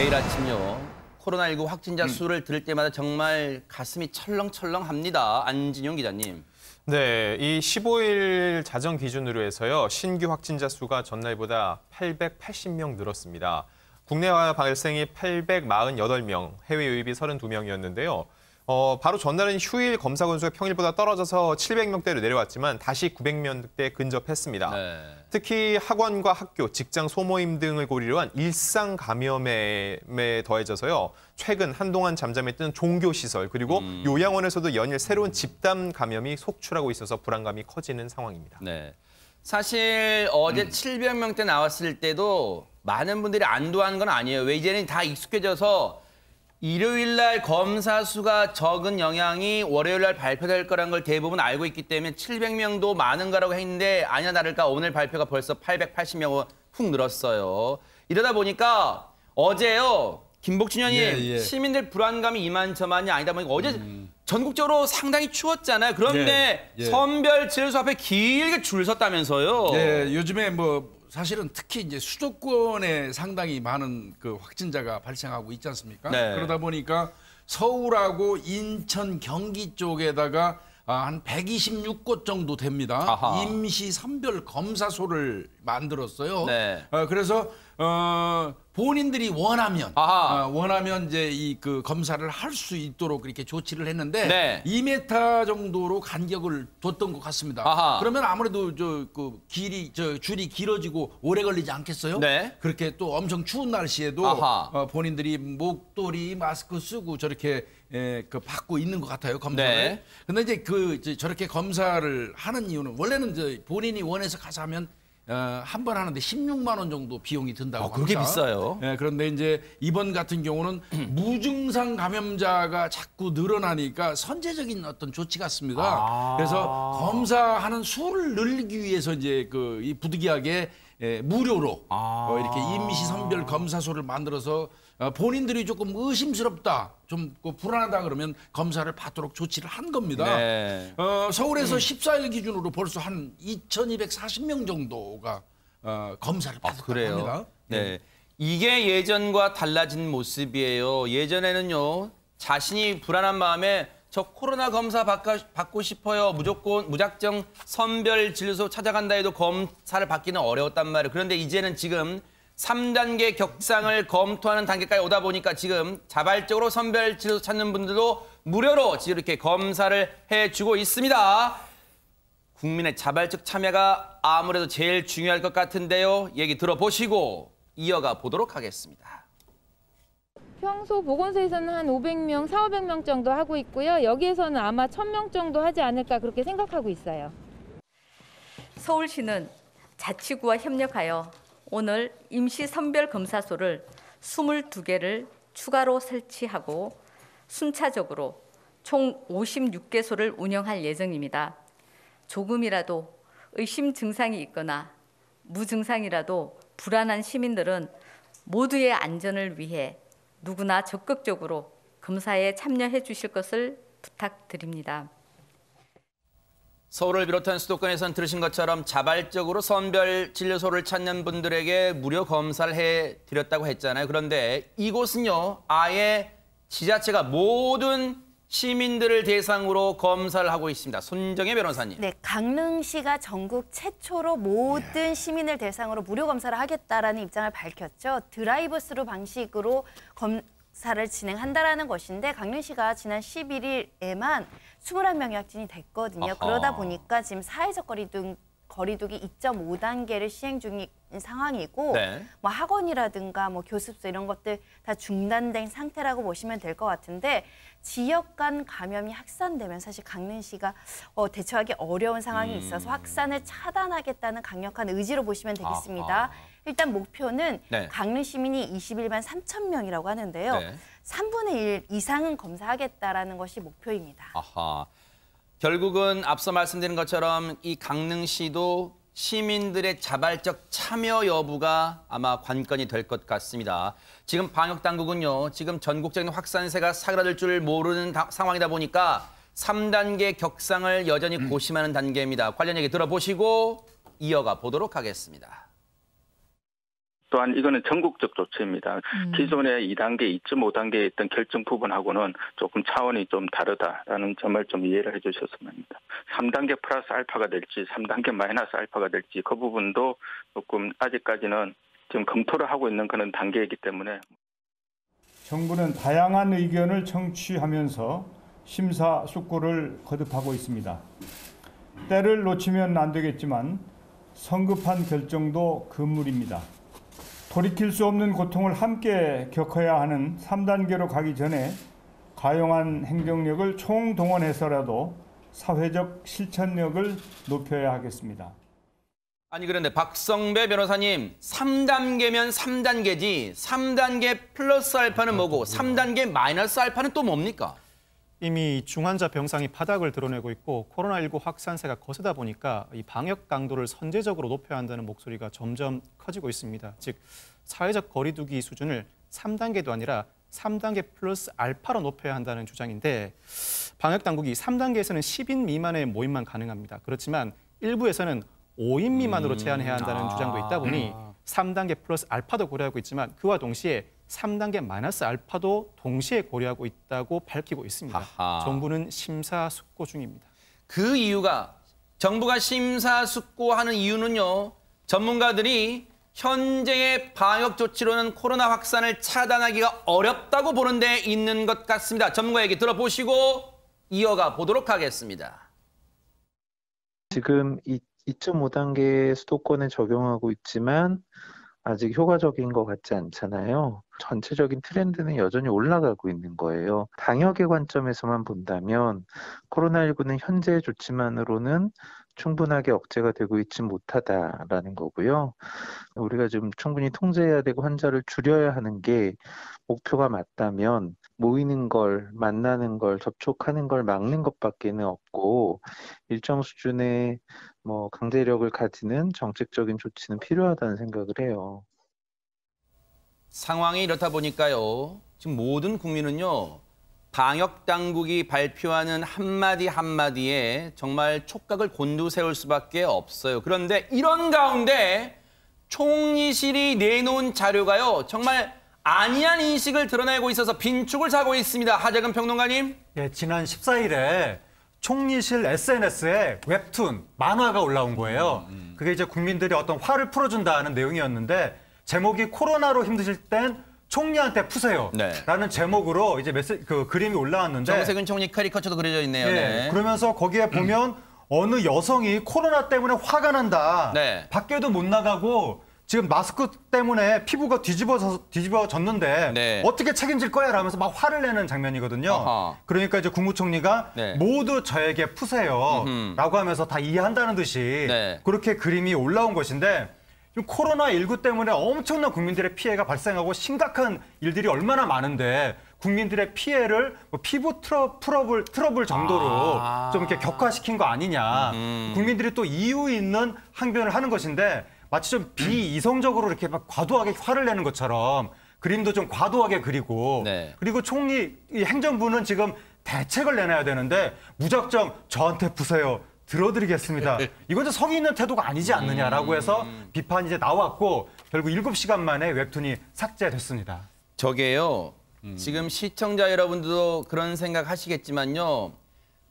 매일 아침요. 코로나19 확진자 수를 들을 때마다 정말 가슴이 철렁철렁합니다. 안진용 기자님. 네, 이 15일 자정 기준으로 해서요. 신규 확진자 수가 전날보다 880명 늘었습니다. 국내화 발생이 848명, 해외 유입이 32명이었는데요. 바로 전날은 휴일 검사 건수가 평일보다 떨어져서 700명대로 내려왔지만 다시 900명대 근접했습니다. 네. 특히 학원과 학교, 직장 소모임 등을 고리로 한 일상 감염에 더해져서요. 최근 한동안 잠잠했던 종교시설 그리고 요양원에서도 연일 새로운 집단 감염이 속출하고 있어서 불안감이 커지는 상황입니다. 네. 사실 어제 700명대 나왔을 때도 많은 분들이 안도하는 건 아니에요. 왜 이제는 다 익숙해져서 일요일 날 검사 수가 적은 영향이 월요일 날 발표될 거라는 걸 대부분 알고 있기 때문에 700명도 많은 거라고 했는데 아니나 다를까 오늘 발표가 벌써 880명으로 훅 늘었어요. 이러다 보니까 어제요. 김복준 의원님, 시민들 불안감이 이만저만이 아니다 보니까 어제 전국적으로 상당히 추웠잖아요. 그런데 선별 진료소 앞에 길게 줄 섰다면서요. 네, 요즘에 사실은 특히 이제 수도권에 상당히 많은 그 확진자가 발생하고 있지 않습니까? 네. 그러다 보니까 서울하고 인천, 경기 쪽에다가 한 126곳 정도 됩니다. 아하. 임시 선별 검사소를 만들었어요. 네. 그래서 본인들이 원하면 이제 그 검사를 할 수 있도록 그렇게 조치를 했는데 네. 2m 정도로 간격을 뒀던 것 같습니다. 아하. 그러면 아무래도 줄이 길어지고 오래 걸리지 않겠어요? 네. 그렇게 또 엄청 추운 날씨에도 본인들이 목도리, 마스크 쓰고 저렇게 받고 있는 것 같아요, 검사를. 네. 근데 이제 저렇게 검사를 하는 이유는 원래는 이제 본인이 원해서 가서 하면 한 번 하는데 16만 원 정도 비용이 든다고 합니다. 그렇게 비싸요? 네, 그런데 이제 이번 같은 경우는 무증상 감염자가 자꾸 늘어나니까 선제적인 어떤 조치 같습니다. 그래서 검사하는 수를 늘리기 위해서 이제 이 부득이하게 무료로 이렇게 임시 선별 검사소를 만들어서 본인들이 조금 의심스럽다, 좀 불안하다 그러면 검사를 받도록 조치를 한 겁니다. 네. 서울에서 14일 기준으로 벌써 한 2,240명 정도가 검사를 받았다고 합니다. 네. 이게 예전과 달라진 모습이에요. 예전에는요, 자신이 불안한 마음에 저 코로나 검사 받고 싶어요. 무작정 선별 진료소 찾아간다 해도 검사를 받기는 어려웠단 말이에요. 그런데 이제는 지금 3단계 격상을 검토하는 단계까지 오다 보니까 지금 자발적으로 선별 진료소 찾는 분들도 무료로 지금 이렇게 검사를 해주고 있습니다. 국민의 자발적 참여가 아무래도 제일 중요할 것 같은데요. 얘기 들어보시고 이어가 보도록 하겠습니다. 평소 보건소에서는 한 500명, 400~500명 정도 하고 있고요. 여기에서는 아마 1000명 정도 하지 않을까 그렇게 생각하고 있어요. 서울시는 자치구와 협력하여 오늘 임시 선별 검사소를 22개를 추가로 설치하고 순차적으로 총 56개소를 운영할 예정입니다. 조금이라도 의심 증상이 있거나 무증상이라도 불안한 시민들은 모두의 안전을 위해 누구나 적극적으로 검사에 참여해 주실 것을 부탁드립니다. 서울을 비롯한 수도권에선 들으신 것처럼 자발적으로 선별 진료소를 찾는 분들에게 무료 검사를 해드렸다고 했잖아요. 그런데 이곳은요, 아예 지자체가 모든 시민들을 대상으로 검사를 하고 있습니다. 손정혜 변호사님. 네, 강릉시가 전국 최초로 모든 시민을 대상으로 무료 검사를 하겠다라는 입장을 밝혔죠. 드라이브스루 방식으로 검사를 진행한다라는 것인데 강릉시가 지난 11일에만 21명이 확진이 됐거든요. 그러다 보니까 지금 사회적 거리두기 2.5단계를 시행 중인 상황이고 네. 학원이라든가 교습소 이런 것들 다 중단된 상태라고 보시면 될 것 같은데 지역 간 감염이 확산되면 사실 강릉시가 대처하기 어려운 상황이 있어서 확산을 차단하겠다는 강력한 의지로 보시면 되겠습니다. 일단 목표는 네. 강릉 시민이 21만 3천 명이라고 하는데요. 네. 3분의 1 이상은 검사하겠다라는 것이 목표입니다. 결국은 앞서 말씀드린 것처럼 이 강릉시도 시민들의 자발적 참여 여부가 아마 관건이 될 것 같습니다. 지금 방역당국은요, 지금 전국적인 확산세가 사그라들 줄 모르는 상황이다 보니까 3단계 격상을 여전히 고심하는 단계입니다. 관련 얘기 들어보시고 이어가 보도록 하겠습니다. 또한 이거는 전국적 조치입니다. 기존의 2단계, 2.5단계에 있던 결정 부분하고는 조금 차원이 좀 다르다라는 점을 좀 이해를 해주셨으면 합니다. 3단계 플러스 알파가 될지 3단계 마이너스 알파가 될지 그 부분도 조금 아직까지는 지금 검토를 하고 있는 그런 단계이기 때문에 정부는 다양한 의견을 청취하면서 심사숙고를 거듭하고 있습니다. 때를 놓치면 안 되겠지만 성급한 결정도 금물입니다. 돌이킬 수 없는 고통을 함께 겪어야 하는 3단계로 가기 전에 가용한 행정력을 총동원해서라도 사회적 실천력을 높여야 하겠습니다. 아니 그런데 박성배 변호사님 3단계면 3단계지 3단계 플러스 알파는 뭐고 3단계 마이너스 알파는 또 뭡니까? 이미 중환자 병상이 바닥을 드러내고 있고 코로나19 확산세가 거세다 보니까 이 방역 강도를 선제적으로 높여야 한다는 목소리가 점점 커지고 있습니다. 즉 사회적 거리 두기 수준을 3단계도 아니라 3단계 플러스 알파로 높여야 한다는 주장인데 방역 당국이 3단계에서는 10인 미만의 모임만 가능합니다. 그렇지만 일부에서는 5인 미만으로 제한해야 한다는 주장도 있다 보니 3단계 플러스 알파도 고려하고 있지만 그와 동시에 3단계 마이너스 알파도 동시에 고려하고 있다고 밝히고 있습니다. 아하. 정부는 심사숙고 중입니다. 그 이유가 정부가 심사숙고하는 이유는요. 전문가들이 현재의 방역 조치로는 코로나 확산을 차단하기가 어렵다고 보는 데 있는 것 같습니다. 전문가 얘기 들어보시고 이어가 보도록 하겠습니다. 지금 2.5단계 수도권에 적용하고 있지만 아직 효과적인 것 같지 않잖아요. 전체적인 트렌드는 여전히 올라가고 있는 거예요. 방역의 관점에서만 본다면 코로나19는 현재의 조치만으로는 충분하게 억제가 되고 있지 못하다라는 거고요. 우리가 지금 충분히 통제해야 되고 환자를 줄여야 하는 게 목표가 맞다면 모이는 걸, 만나는 걸, 접촉하는 걸 막는 것밖에는 없고 일정 수준의 강제력을 가지는 정책적인 조치는 필요하다는 생각을 해요. 상황이 이렇다 보니까요. 지금 모든 국민은요. 방역 당국이 발표하는 한마디 한마디에 정말 촉각을 곤두세울 수밖에 없어요. 그런데 이런 가운데 총리실이 내놓은 자료가요. 정말 아니한 인식을 드러내고 있어서 빈축을 사고 있습니다. 하재근 평론가님. 예, 지난 14일에 총리실 SNS에 웹툰, 만화가 올라온 거예요. 그게 이제 국민들이 어떤 화를 풀어준다는 내용이었는데 제목이 코로나로 힘드실 땐 총리한테 푸세요. 네. 라는 제목으로 이제 그림이 올라왔는데 정세균 총리 카리커처도 그려져 있네요. 예, 네. 그러면서 거기에 보면 어느 여성이 코로나 때문에 화가 난다. 네. 밖에도 못 나가고 지금 마스크 때문에 피부가 뒤집어졌는데 네. 어떻게 책임질 거야? 라면서 막 화를 내는 장면이거든요. 아하. 그러니까 이제 국무총리가 네. 모두 저에게 푸세요. 라고 하면서 다 이해한다는 듯이 네. 그렇게 그림이 올라온 것인데 지금 코로나19 때문에 엄청난 국민들의 피해가 발생하고 심각한 일들이 얼마나 많은데 국민들의 피해를 피부 트러블 정도로 좀 이렇게 격화시킨 거 아니냐. 국민들이 또 이유 있는 항변을 하는 것인데 마치 좀 비이성적으로 이렇게 막 과도하게 화를 내는 것처럼 그림도 좀 과도하게 그리고 네. 그리고 총리 이 행정부는 지금 대책을 내놔야 되는데 무작정 저한테 푸세요. 들어드리겠습니다. 이건 좀 성의 있는 태도가 아니지 않느냐라고 해서 비판이 이제 나왔고 결국 7시간 만에 웹툰이 삭제됐습니다. 저게요. 지금 시청자 여러분들도 그런 생각 하시겠지만요.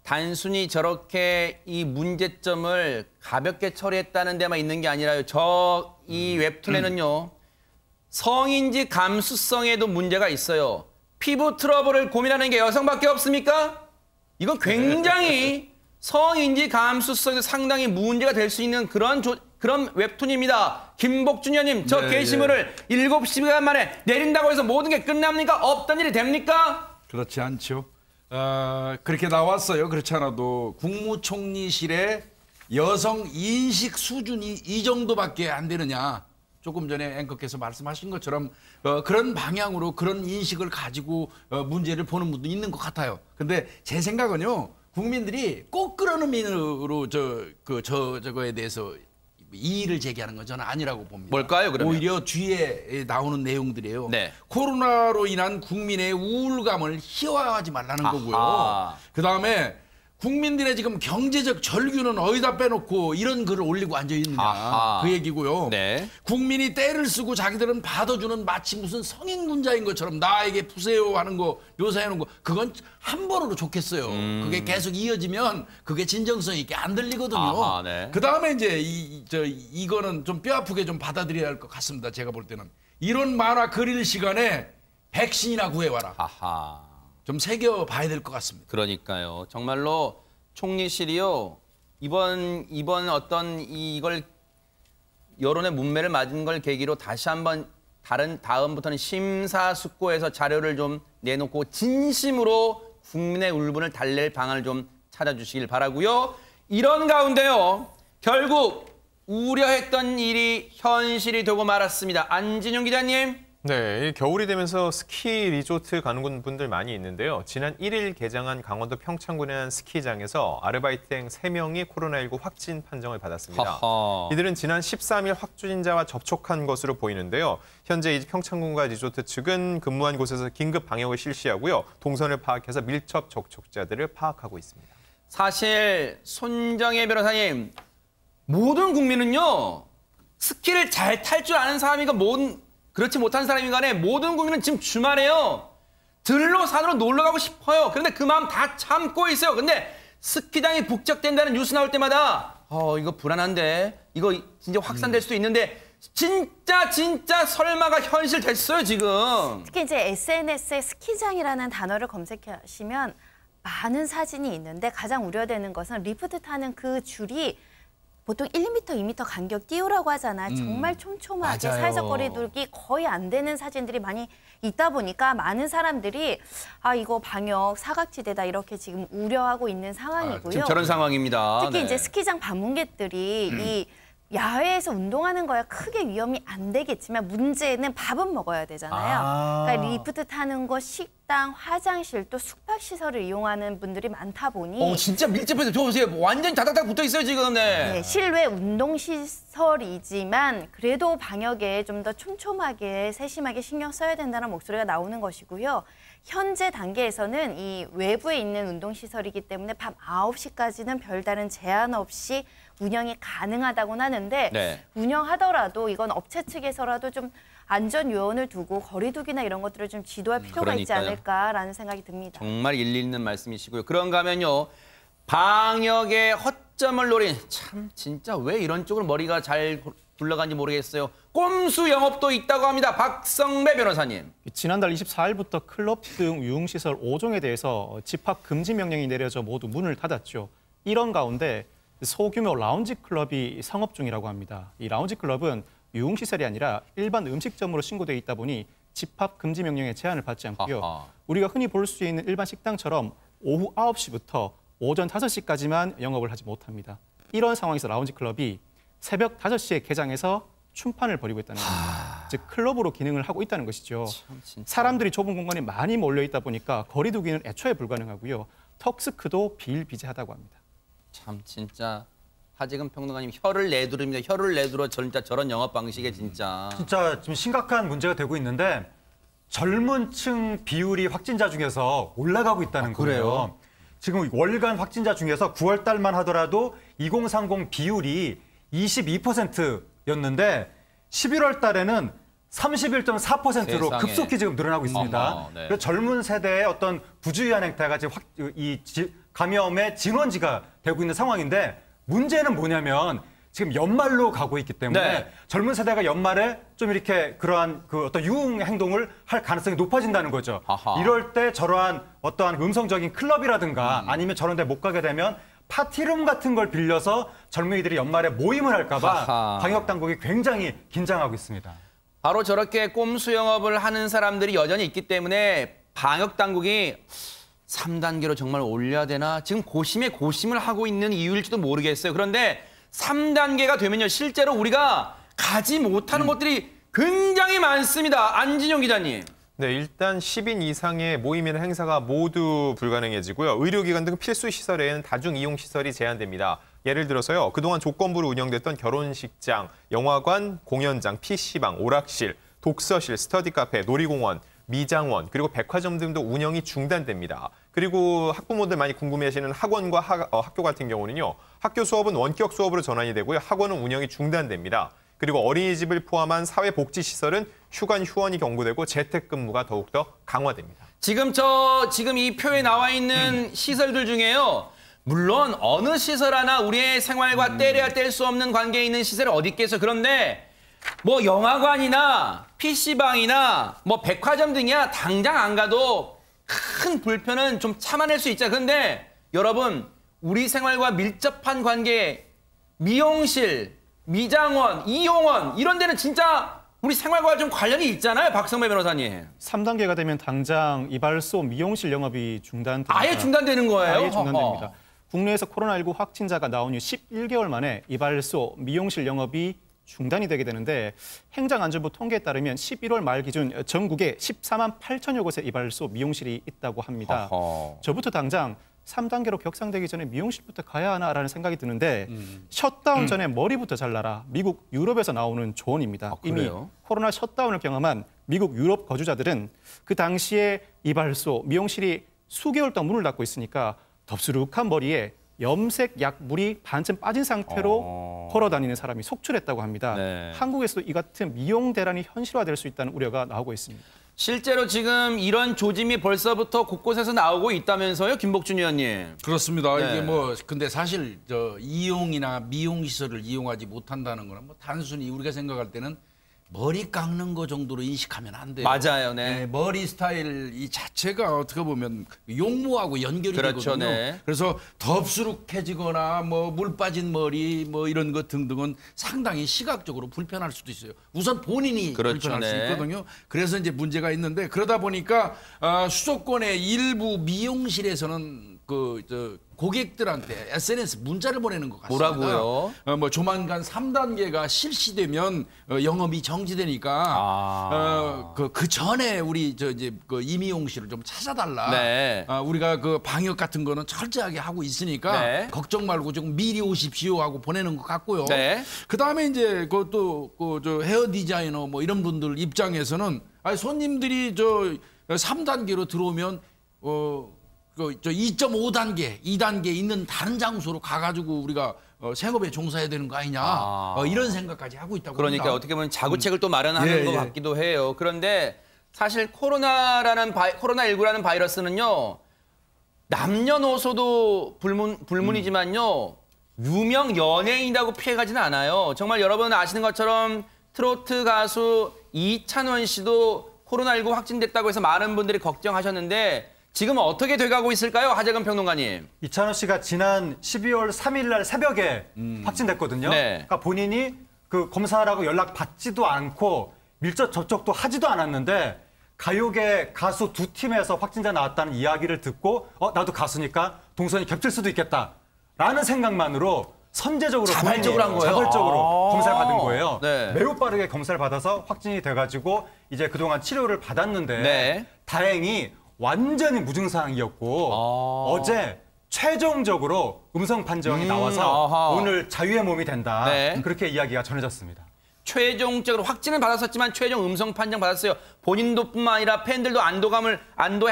단순히 저렇게 이 문제점을 가볍게 처리했다는 데만 있는 게 아니라요. 이 웹툰에는요. 성인지 감수성에도 문제가 있어요. 피부 트러블을 고민하는 게 여성밖에 없습니까? 이건 굉장히 성인지 감수성이 상당히 문제가 될 수 있는 그런 웹툰입니다. 김복준 의원님, 저 게시물을 7시간 만에 내린다고 해서 모든 게 끝납니까? 없던 일이 됩니까? 그렇지 않죠. 그렇게 나왔어요. 그렇지 않아도 국무총리실의 여성 인식 수준이 이 정도밖에 안 되느냐. 조금 전에 앵커께서 말씀하신 것처럼 그런 방향으로 그런 인식을 가지고 문제를 보는 분도 있는 것 같아요. 근데 제 생각은요. 국민들이 꼭 그런 의미로 저거에 대해서 이의를 제기하는 건 저는 아니라고 봅니다. 뭘까요, 그러면? 오히려 뒤에 나오는 내용들이에요. 네. 코로나로 인한 국민의 우울감을 희화화하지 말라는 거고요. 그다음에 국민들의 지금 경제적 절규는 어디다 빼놓고 이런 글을 올리고 앉아있느냐. 아하. 그 얘기고요. 네. 국민이 떼를 쓰고 자기들은 받아주는 마치 무슨 성인군자인 것처럼 나에게 푸세요 하는 거 묘사해놓은 거 그건 한 번으로 좋겠어요. 그게 계속 이어지면 그게 진정성 있게 안 들리거든요. 아하, 네. 그다음에 이제 이거는 좀 뼈아프게 좀 받아들여야 할 것 같습니다. 제가 볼 때는. 이런 만화 그릴 시간에 백신이나 구해와라. 아하. 좀 새겨봐야 될 것 같습니다. 그러니까요. 정말로 총리실이요. 이번 어떤 이걸 여론의 문매를 맞은 걸 계기로 다시 한번 다음부터는 심사숙고해서 자료를 좀 내놓고 진심으로 국민의 울분을 달랠 방안을 좀 찾아주시길 바라고요. 이런 가운데요. 결국 우려했던 일이 현실이 되고 말았습니다. 안진용 기자님. 네, 겨울이 되면서 스키 리조트 가는 분들 많이 있는데요. 지난 1일 개장한 강원도 평창군의 한 스키장에서 아르바이트생 3명이 코로나19 확진 판정을 받았습니다. 하하. 이들은 지난 13일 확진자와 접촉한 것으로 보이는데요. 현재 이 평창군과 리조트 측은 근무한 곳에서 긴급 방역을 실시하고요. 동선을 파악해서 밀접 접촉자들을 파악하고 있습니다. 사실 손정혜 변호사님, 모든 국민은요. 스키를 잘 탈 줄 아는 사람이가 그렇지 못한 사람인 간에 모든 국민은 지금 주말에요. 들로 산으로 놀러 가고 싶어요. 그런데 그 마음 다 참고 있어요. 근데 스키장이 북적된다는 뉴스 나올 때마다 이거 불안한데 이거 진짜 확산될 수도 있는데 진짜 설마가 현실 됐어요, 지금. 특히 이제 SNS에 스키장이라는 단어를 검색하시면 많은 사진이 있는데 가장 우려되는 것은 리프트 타는 그 줄이 보통 1m, 2m 간격 띄우라고 하잖아요. 정말 촘촘하게 맞아요. 사회적 거리 두기 거의 안 되는 사진들이 많이 있다 보니까 많은 사람들이 이거 방역 사각지대다 이렇게 지금 우려하고 있는 상황이고요. 지금 저런 상황입니다. 특히 네. 이제 스키장 방문객들이 이 야외에서 운동하는 거야 크게 위험이 안 되겠지만 문제는 밥은 먹어야 되잖아요. 그러니까 리프트 타는 거, 식당, 화장실 또 숙박시설을 이용하는 분들이 많다 보니 진짜 밀집해서 저 보세요. 완전히 다닥다닥 붙어 있어요, 지금. 네. 네, 실외 운동시설이지만 그래도 방역에 좀 더 촘촘하게 세심하게 신경 써야 된다는 목소리가 나오는 것이고요. 현재 단계에서는 이 외부에 있는 운동시설이기 때문에 밤 9시까지는 별다른 제한 없이 운영이 가능하다고는 하는데 네. 운영하더라도 이건 업체 측에서라도 좀 안전 요원을 두고 거리두기나 이런 것들을 좀 지도할 필요가 있지 그러니까요. 않을까라는 생각이 듭니다. 정말 일리 있는 말씀이시고요. 그런가 하면요. 방역의 허점을 노린 참 진짜 왜 이런 쪽으로 머리가 잘 굴러간지 모르겠어요. 꼼수 영업도 있다고 합니다. 박성배 변호사님. 지난달 24일부터 클럽 등 유흥시설 5종에 대해서 집합 금지 명령이 내려져 모두 문을 닫았죠. 이런 가운데 소규모 라운지 클럽이 상업 중이라고 합니다. 이 라운지 클럽은 유흥시설이 아니라 일반 음식점으로 신고되어 있다 보니 집합 금지 명령에 제한을 받지 않고요. 아하. 우리가 흔히 볼 수 있는 일반 식당처럼 오후 9시부터 오전 5시까지만 영업을 하지 못합니다. 이런 상황에서 라운지 클럽이 새벽 5시에 개장해서 춤판을 벌이고 있다는 겁니다. 즉 클럽으로 기능을 하고 있다는 것이죠. 사람들이 좁은 공간에 많이 몰려 있다 보니까 거리 두기는 애초에 불가능하고요. 턱스크도 비일비재하다고 합니다. 참 진짜 하재근 평론가님 혀를 내두릅니다. 혀를 내두러 진짜 저런 영업 방식에 진짜. 진짜 지금 심각한 문제가 되고 있는데 젊은 층 비율이 확진자 중에서 올라가고 있다는 그래요? 거예요. 지금 월간 확진자 중에서 9월 달만 하더라도 2030 비율이 22%였는데 11월 달에는 31.4%로 세상에. 급속히 지금 늘어나고 있습니다. 어머, 네. 그래서 젊은 세대의 어떤 부주의한 행태가 지금 감염의 진원지가 되고 있는 상황인데 문제는 뭐냐면 지금 연말로 가고 있기 때문에 네. 젊은 세대가 연말에 좀 이렇게 그러한 그 어떤 유흥 행동을 할 가능성이 높아진다는 거죠. 아하. 이럴 때 저러한 어떠한 음성적인 클럽이라든가 아니면 저런 데 못 가게 되면 파티룸 같은 걸 빌려서 젊은이들이 연말에 모임을 할까 봐 아하. 방역 당국이 굉장히 긴장하고 있습니다. 바로 저렇게 꼼수 영업을 하는 사람들이 여전히 있기 때문에 방역 당국이 3단계로 정말 올려야 되나? 지금 고심에 고심을 하고 있는 이유일지도 모르겠어요. 그런데 3단계가 되면요. 실제로 우리가 가지 못하는 것들이 굉장히 많습니다. 안진용 기자님. 네, 일단 10인 이상의 모임이나 행사가 모두 불가능해지고요. 의료기관 등 필수 시설에는 다중 이용 시설이 제한됩니다. 예를 들어서요. 그동안 조건부로 운영됐던 결혼식장, 영화관, 공연장, PC방, 오락실, 독서실, 스터디 카페, 놀이공원, 미장원, 그리고 백화점 등도 운영이 중단됩니다. 그리고 학부모들 많이 궁금해하시는 학원과 학교 같은 경우는요. 학교 수업은 원격 수업으로 전환이 되고요. 학원은 운영이 중단됩니다. 그리고 어린이집을 포함한 사회복지시설은 휴관 휴원이 경고되고 재택근무가 더욱더 강화됩니다. 지금 이 표에 나와 있는 시설들 중에요. 물론 어느 시설 하나 우리의 생활과 떼려야 뗄 수 없는 관계에 있는 시설이 어디 있겠어요. 그런데 뭐 영화관이나 PC방이나 뭐 백화점 등이야 당장 안 가도 큰 불편은 좀 참아낼 수 있죠. 그런데 여러분 우리 생활과 밀접한 관계 미용실, 미장원, 이용원 이런 데는 진짜 우리 생활과 좀 관련이 있잖아요. 박성배 변호사님. 3단계가 되면 당장 이발소, 미용실 영업이 중단됩니다. 아예 중단되는 거예요? 아예 중단됩니다. 국내에서 코로나19 확진자가 나온 후 11개월 만에 이발소, 미용실 영업이 중단이 되게 되는데 행정안전부 통계에 따르면 11월 말 기준 전국에 14만 8천여 곳의 이발소, 미용실이 있다고 합니다. 저부터 당장 3단계로 격상되기 전에 미용실부터 가야 하나라는 생각이 드는데 셧다운 전에 머리부터 잘라라. 미국, 유럽에서 나오는 조언입니다. 이미 코로나 셧다운을 경험한 미국, 유럽 거주자들은 그 당시에 이발소, 미용실이 수개월 동안 문을 닫고 있으니까 덥수룩한 머리에 염색 약물이 반쯤 빠진 상태로 걸어다니는 사람이 속출했다고 합니다. 네. 한국에서도 이 같은 미용 대란이 현실화될 수 있다는 우려가 나오고 있습니다. 실제로 지금 이런 조짐이 벌써부터 곳곳에서 나오고 있다면서요, 김복준 의원님? 그렇습니다. 네. 이게 뭐 근데 사실 이용이나 미용 시설을 이용하지 못한다는 거는 뭐 단순히 우리가 생각할 때는 머리 깎는 거 정도로 인식하면 안 돼요. 맞아요, 네. 머리 스타일 이 자체가 어떻게 보면 용모하고 연결이 그렇죠, 되거든요. 네. 그래서 덥수룩해지거나 뭐 물 빠진 머리 뭐 이런 것 등등은 상당히 시각적으로 불편할 수도 있어요. 우선 본인이 불편할 수 있거든요. 그래서 이제 문제가 있는데 그러다 보니까 수도권의 일부 미용실에서는 고객들한테 SNS 문자를 보내는 것 같습니다. 뭐라고요? 뭐 조만간 3단계가 실시되면 영업이 정지되니까 그 전에 우리 이제 그 이미용실을 좀 찾아달라. 네. 우리가 그 방역 같은 거는 철저하게 하고 있으니까 네. 걱정 말고 좀 미리 오십시오 하고 보내는 것 같고요. 네. 그 다음에 이제 그것도 저 헤어 디자이너 뭐 이런 분들 입장에서는 손님들이 3단계로 들어오면 저 2.5단계, 2단계 있는 다른 장소로 가가지고 우리가 생업에 종사해야 되는 거 아니냐 이런 생각까지 하고 있다고 그러니까 합니다. 어떻게 보면 자구책을 또 마련하는 것 같기도 해요. 그런데 사실 코로나19라는 바이러스는요. 남녀노소도 불문이지만요. 유명 연예인이라고 피해가지는 않아요. 정말 여러분 아시는 것처럼 트로트 가수 이찬원 씨도 코로나19 확진됐다고 해서 많은 분들이 걱정하셨는데 지금 어떻게 돼가고 있을까요? 하재근 평론가님. 이찬원 씨가 지난 12월 3일 날 새벽에 확진됐거든요. 네. 그러니까 본인이 그 검사하라고 연락 받지도 않고 밀접 접촉도 하지도 않았는데 가요계 가수 두 팀에서 확진자 나왔다는 이야기를 듣고 나도 가수니까 동선이 겹칠 수도 있겠다라는 생각만으로 선제적으로 자발적으로 한 거예요. 자발적으로 검사를 받은 거예요. 네. 매우 빠르게 검사를 받아서 확진이 돼가지고 이제 그동안 치료를 받았는데 다행히 완전히 무증상이었고 어제 최종적으로 음성 판정이 나와서 오늘 자유의 몸이 된다. 그렇게 이야기가 전해졌습니다. 최종적으로 확진을 받았었지만 최종 음성 판정 받았어요. 본인도뿐만 아니라 팬들도 안도의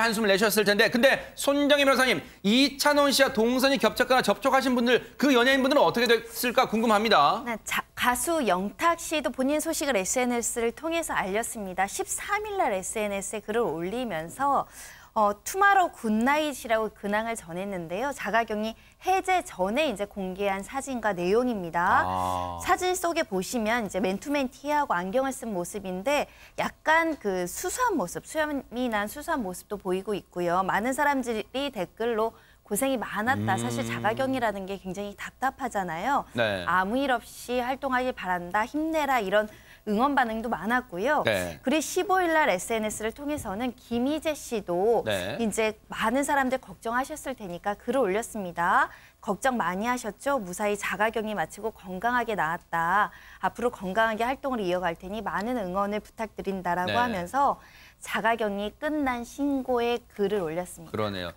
한숨을 내셨을 텐데 근데 손정희 변호사님 이찬원 씨와 동선이 겹쳤거나 접촉하신 분들 그 연예인분들은 어떻게 됐을까 궁금합니다. 네, 가수 영탁 씨도 본인 소식을 SNS를 통해서 알렸습니다. 13일 날 SNS에 글을 올리면서 투마로우 굿나잇이라고 근황을 전했는데요. 자가격리 해제 전에 이제 공개한 사진과 내용입니다. 사진 속에 보시면 이제 맨투맨 티하고 안경을 쓴 모습인데 약간 그 수수한 모습, 수염이 난 수수한 모습도 보이고 있고요. 많은 사람들이 댓글로 고생이 많았다. 사실 자가격리라는 게 굉장히 답답하잖아요. 네. 아무 일 없이 활동하길 바란다. 힘내라. 이런 응원 반응도 많았고요. 네. 그리고 15일 날 SNS를 통해서는 김희재 씨도 이제 많은 사람들 걱정하셨을 테니까 글을 올렸습니다. 걱정 많이 하셨죠? 무사히 자가격리 마치고 건강하게 나았다. 앞으로 건강하게 활동을 이어갈 테니 많은 응원을 부탁드린다라고 하면서 자가격리 끝난 신고에 글을 올렸습니다. 그러네요.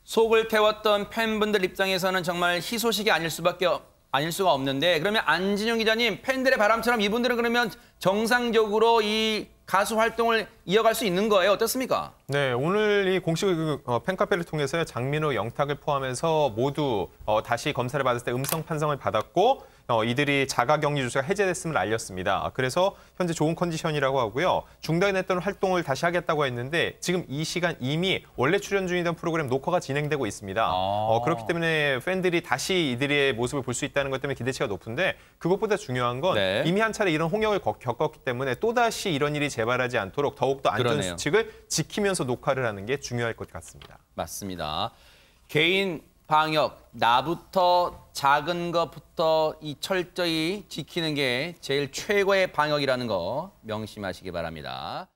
속을 태웠던 팬분들 입장에서는 정말 희소식이 아닐 수가 없는데 그러면 안진영 기자님 팬들의 바람처럼 이분들은 그러면 정상적으로 이 가수 활동을 이어갈 수 있는 거예요. 어떻습니까? 네, 오늘 이 공식 팬카페를 통해서 장민호, 영탁을 포함해서 모두 다시 검사를 받았을 때 음성 판정을 받았고 이들이 자가격리 조치가 해제됐음을 알렸습니다. 그래서 현재 좋은 컨디션이라고 하고요. 중단했던 활동을 다시 하겠다고 했는데 지금 이 시간 이미 원래 출연 중이던 프로그램 녹화가 진행되고 있습니다. 그렇기 때문에 팬들이 다시 이들의 모습을 볼 수 있다는 것 때문에 기대치가 높은데 그것보다 중요한 건 이미 한 차례 이런 홍역을 겪었기 때문에 또다시 이런 일이 재발하지 않도록 더욱더 안전수칙을 지키면서 녹화를 하는 게 중요할 것 같습니다. 맞습니다. 개인 방역, 나부터 작은 것부터 이 철저히 지키는 게 제일 최고의 방역이라는 거 명심하시기 바랍니다.